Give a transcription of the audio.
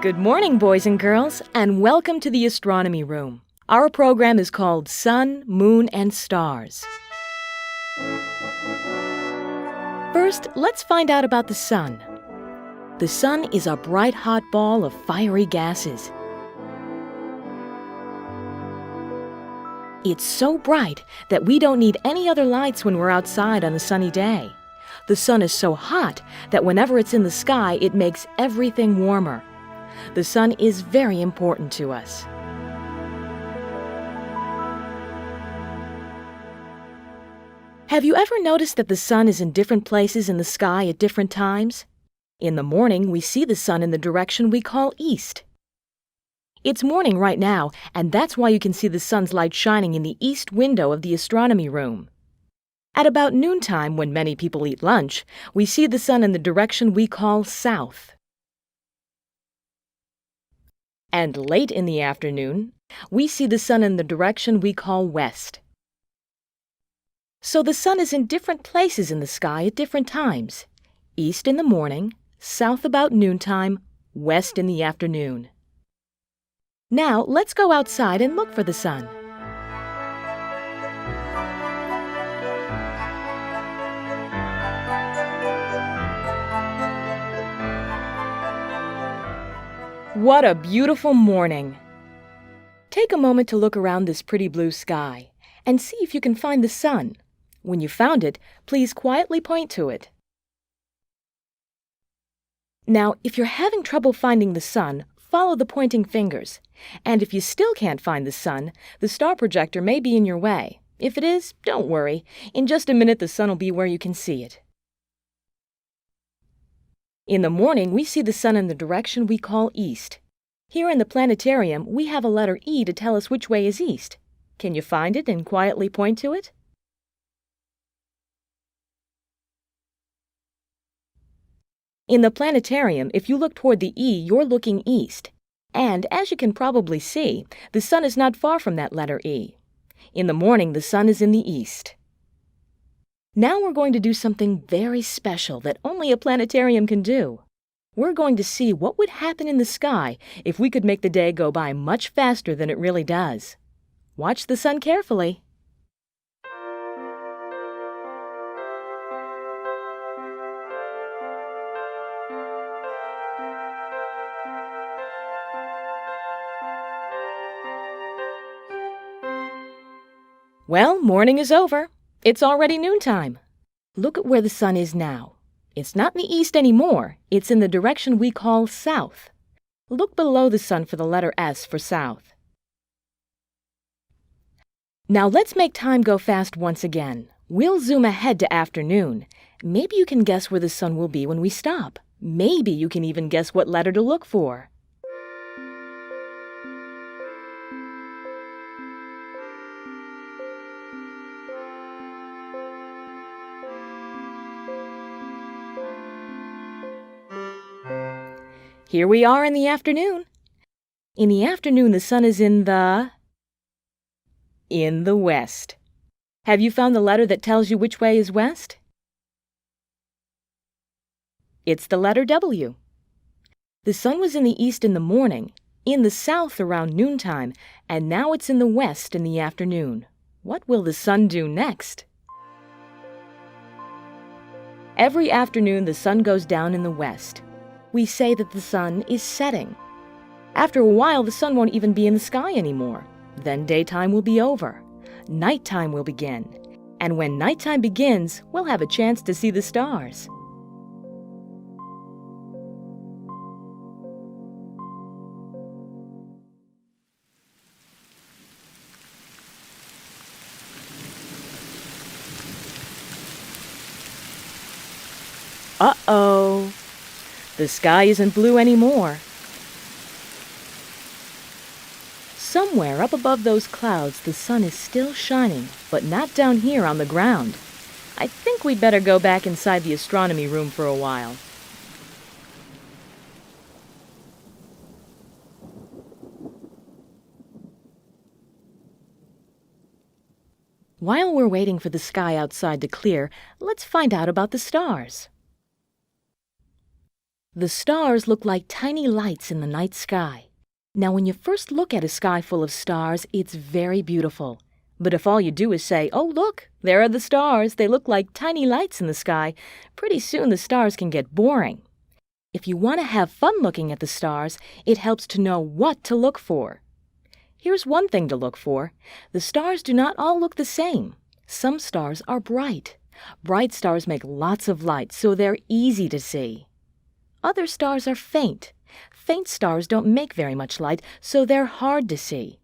Good morning, boys and girls, and welcome to the Astronomy Room. Our program is called Sun, Moon, and Stars. First, let's find out about the sun. The sun is a bright hot ball of fiery gases. It's so bright that we don't need any other lights when we're outside on a sunny day. The sun is so hot that whenever it's in the sky, it makes everything warmer. The sun is very important to us. Have you ever noticed that the sun is in different places in the sky at different times? In the morning, we see the sun in the direction we call east. It's morning right now, and that's why you can see the sun's light shining in the east window of the astronomy room. At about noontime, when many people eat lunch, we see the sun in the direction we call south. And late in the afternoon, we see the sun in the direction we call west. So the sun is in different places in the sky at different times. East in the morning, south about noontime, west in the afternoon. Now, let's go outside and look for the sun. What a beautiful morning! Take a moment to look around this pretty blue sky and see if you can find the sun. When you found it, please quietly point to it. Now, if you're having trouble finding the sun, follow the pointing fingers. And if you still can't find the sun, the star projector may be in your way. If it is, don't worry. In just a minute, the sun will be where you can see it. In the morning, we see the sun in the direction we call east. Here in the planetarium, we have a letter E to tell us which way is east. Can you find it and quietly point to it? In the planetarium, if you look toward the E, you're looking east. And, as you can probably see, the sun is not far from that letter E. In the morning, the sun is in the east. Now we're going to do something very special that only a planetarium can do. We're going to see what would happen in the sky if we could make the day go by much faster than it really does. Watch the sun carefully. Well, morning is over. It's already noontime. Look at where the sun is now. It's not in the east anymore. It's in the direction we call south. Look below the sun for the letter S for south. Now let's make time go fast once again. We'll zoom ahead to afternoon. Maybe you can guess where the sun will be when we stop. Maybe you can even guess what letter to look for. Here we are in the afternoon. In the afternoon, the sun is in the west. Have you found the letter that tells you which way is west? It's the letter W. The sun was in the east in the morning, in the south around noontime, and now it's in the west in the afternoon. What will the sun do next? Every afternoon, the sun goes down in the west. We say that the sun is setting. After a while, the sun won't even be in the sky anymore. Then daytime will be over. Nighttime will begin. And when nighttime begins, we'll have a chance to see the stars. Uh-oh. The sky isn't blue anymore. Somewhere up above those clouds, the sun is still shining, but not down here on the ground. I think we'd better go back inside the astronomy room for a while. While we're waiting for the sky outside to clear, let's find out about the stars. The stars look like tiny lights in the night sky. Now, when you first look at a sky full of stars, it's very beautiful. But if all you do is say, "Oh, look, there are the stars, they look like tiny lights in the sky," pretty soon the stars can get boring. If you want to have fun looking at the stars, it helps to know what to look for. Here's one thing to look for. The stars do not all look the same. Some stars are bright. Bright stars make lots of light, so they're easy to see. Other stars are faint. Faint stars don't make very much light, so they're hard to see.